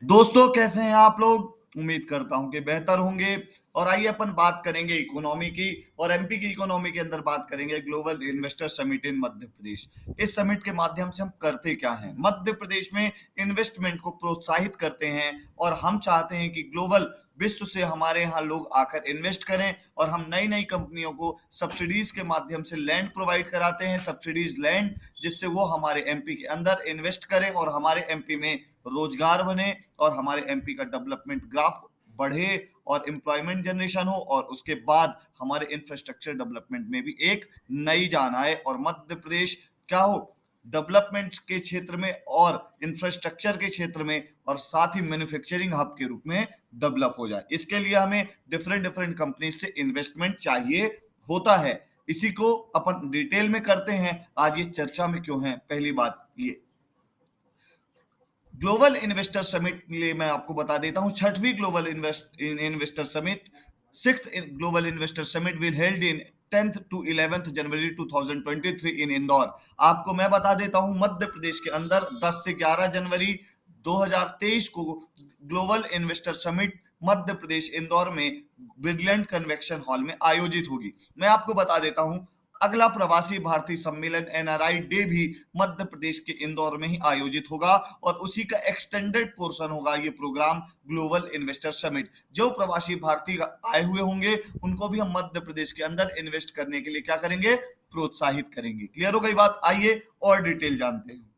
दोस्तों, कैसे हैं आप लोग? उम्मीद करता हूं कि बेहतर होंगे। और आइए अपन बात करेंगे इकोनॉमी की। और एमपी की इकोनॉमी के अंदर बात करेंगे global investor summit in Madhya प्रदेश। इस समिट के माध्यम से हम करते क्या हैं? मध्य प्रदेश में इन्वेस्टमेंट को प्रोत्साहित करते हैं और हम चाहते हैं कि ग्लोबल विश्व से हमारे यहाँ लोग आकर इन्वेस्ट करें और हम नई नई कंपनियों को सब्सिडीज के माध्यम से लैंड प्रोवाइड कराते हैं, सब्सिडीज लैंड, जिससे वो हमारे एमपी के अंदर इन्वेस्ट करें और हमारे एमपी में रोजगार बने और हमारे एमपी का डेवलपमेंट ग्राफ बढ़े और एम्प्लॉयमेंट जनरेशन हो और उसके बाद हमारे इंफ्रास्ट्रक्चर डेवलपमेंट में भी एक नई जान आए और मध्य प्रदेश क्या हो, डेवलपमेंट के क्षेत्र में और इंफ्रास्ट्रक्चर के क्षेत्र में और साथ ही मैन्युफैक्चरिंग हब के रूप में डेवलप हो जाए। इसके लिए हमें डिफरेंट डिफरेंट कंपनी से इन्वेस्टमेंट चाहिए होता है। इसी को अपन डिटेल में करते हैं। आज ये चर्चा में क्यों है? पहली बात ये ग्लोबल इन्वेस्टर समिट के लिए मैं आपको बता देता हूं। छठवीं global investor summit, sixth global investor summit will held in 10th to 11th जनवरी 2023 इन इंदौर। आपको मैं बता देता हूं, मध्य प्रदेश के अंदर 10 से 11 जनवरी 2023 को global investor summit Madhya Pradesh Indore में ब्रिलियंट कन्वेंशन हॉल में आयोजित होगी। मैं आपको बता देता हूं, अगला प्रवासी भारतीय सम्मेलन एनआरआई डे भी मध्य प्रदेश के इंदौर में ही आयोजित होगा और उसी का एक्सटेंडेड पोर्शन होगा ये प्रोग्राम ग्लोबल इन्वेस्टर समिट। जो प्रवासी भारतीय आए हुए होंगे उनको भी हम मध्य प्रदेश के अंदर इन्वेस्ट करने के लिए क्या करेंगे? प्रोत्साहित करेंगे। क्लियर हो गई बात? आइए और डिटेल जानते हैं।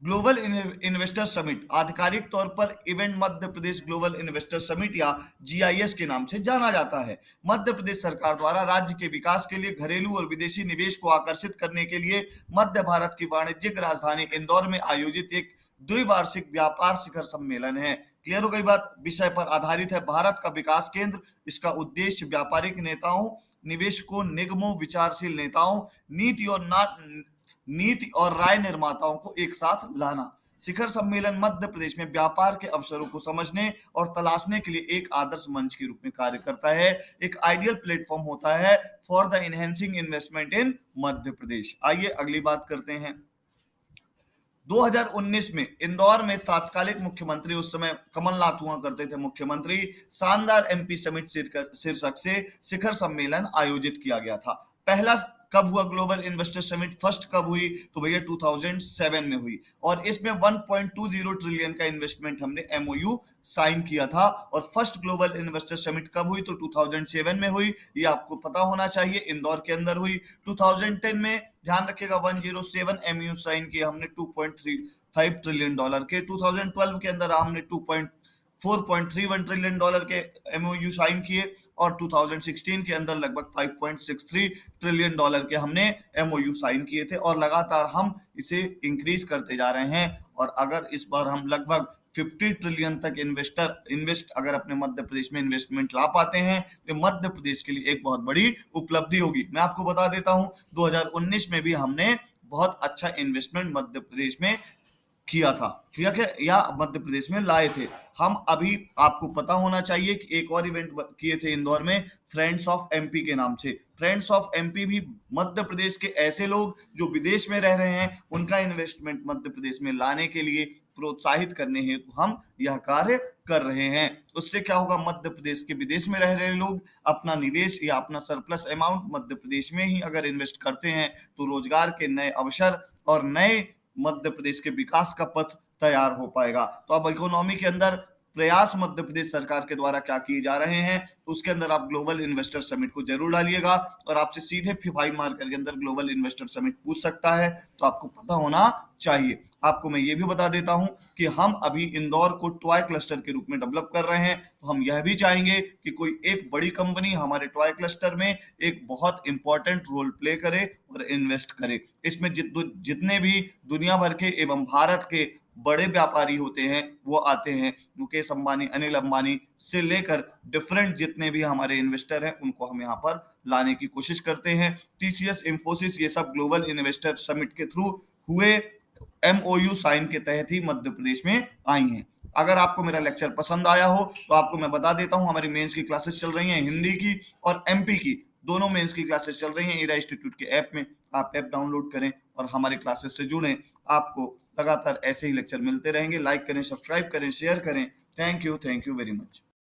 ग्लोबल इन्वेस्टर समिट आधिकारिक तौर पर event Madhya Pradesh global investor summit या जीआईएस के नाम से जाना जाता है। मध्य प्रदेश सरकार द्वारा राज्य के विकास के लिए घरेलू और विदेशी निवेश को आकर्षित करने के लिए मध्य भारत की वाणिज्यिक राजधानी इंदौर में आयोजित एक द्विवार्षिक व्यापार शिखर सम्मेलन है। क्लियर हो गई बात? विषय पर आधारित है भारत का विकास केंद्र। इसका उद्देश्य व्यापारिक नेताओं, निवेशकों, निगमों, विचारशील नेताओं, नीति और राय निर्माताओं को एक साथ लाना। शिखर सम्मेलन मध्य प्रदेश में व्यापार के अवसरों को समझने और तलाशने के लिए एक आदर्श मंच के रूप में कार्य करता है। एक आइडियल प्लेटफॉर्म होता है for the enhancing investment in Madhya Pradesh. आइए अगली बात करते हैं। 2019 में इंदौर में तात्कालिक मुख्यमंत्री, उस समय कमलनाथ हुआ करते थे मुख्यमंत्री, शानदार एमपी समिट शीर्षक से शिखर सम्मेलन आयोजित किया गया था। पहला कब हुआ ग्लोबल इन्वेस्टर समिट? फर्स्ट कब हुई? तो भैया 2007 में हुई और इसमें 1.20 ट्रिलियन का इन्वेस्टमेंट हमने एमओयू साइन किया था। और फर्स्ट ग्लोबल इन्वेस्टर समिट कब हुई? तो 2007 में हुई। ये आपको पता होना चाहिए, इंदौर के अंदर हुई। 2010 में ध्यान रखिएगा 107 एमयू साइन किए हमने $2.35 ट्रिलियन के। 2012 के अंदर हमने 4.31 ट्रिलियन के एमओयू साइन किए और 2016 के अंदर लगभग 5.63 ट्रिलियन के हमने एमओयू साइन किए थे और लगातार हम इसे इंक्रीज करते जा रहे हैं। और अगर इस बार हम लगभग 50 ट्रिलियन तक इन्वेस्ट अगर अपने मध्य प्रदेश में इन्वेस्टमेंट ला पाते हैं तो मध्य प्रदेश के लिए एक बहुत बड़ी उपलब्धि होगी। मैं आपको बता देता हूं, 2019 में भी हमने बहुत अच्छा इन्वेस्टमेंट मध्य प्रदेश में किया था, ठीक है, या मध्य प्रदेश में लाए थे हम। अभी आपको पता होना चाहिए कि एक और इवेंट किए थे इंदौर में, फ्रेंड्स ऑफ एमपी के नाम से। फ्रेंड्स ऑफ एमपी भी मध्य प्रदेश के ऐसे लोग जो विदेश में रह रहे हैं उनका इन्वेस्टमेंट मध्य प्रदेश में लाने के लिए प्रोत्साहित करने हेतु हम यह कार्य कर रहे हैं। उससे क्या होगा? मध्य प्रदेश के विदेश में रह रहे लोग अपना निवेश या अपना सरप्लस अमाउंट मध्य प्रदेश में ही अगर इन्वेस्ट करते हैं तो रोजगार के नए अवसर और नए मध्य प्रदेश के विकास का पथ तैयार हो पाएगा। तो अब इकोनॉमी के अंदर प्रयास मध्य प्रदेश सरकार के द्वारा क्या किए जा रहे हैं, उसके अंदर आप ग्लोबल इन्वेस्टर समिट को जरूर डालिएगा। और आपसे सीधे 5 मार्कर के अंदर ग्लोबल इन्वेस्टर समिट पूछ सकता है, तो आपको पता होना चाहिए। आपको मैं ये भी बता देता हूं कि हम अभी इंदौर को टॉय क्लस्टर के रूप में डेवलप कर रहे हैं। तो हम यह भी चाहेंगे कि कोई एक बड़ी कंपनी हमारे टॉय क्लस्टर में एक बहुत इंपॉर्टेंट रोल प्ले करे और इन्वेस्ट करे। इसमें जितने भी दुनिया भर के एवं भारत के बड़े व्यापारी होते हैं वो आते हैं। मुकेश अंबानी, अनिल अंबानी से लेकर डिफरेंट जितने भी हमारे इन्वेस्टर हैं उनको हम यहाँ पर लाने की कोशिश करते हैं। टीसीएस, इंफोसिस, ये सब ग्लोबल इन्वेस्टर समिट के थ्रू हुए एमओयू साइन के तहत ही मध्य प्रदेश में आई हैं। अगर आपको मेरा लेक्चर पसंद आया हो तो आपको मैं बता देता हूं, हमारी मेंस की क्लासेस चल रही हैं, हिंदी की और एमपी की दोनों मेंस की क्लासेस चल रही हैं ईरा इंस्टीट्यूट के ऐप में। आप ऐप डाउनलोड करें और हमारे क्लासेस से जुड़ें आपको लगातार ऐसे ही लेक्चर मिलते रहेंगे। लाइक करें, सब्सक्राइब करें, शेयर करें। Thank you very much.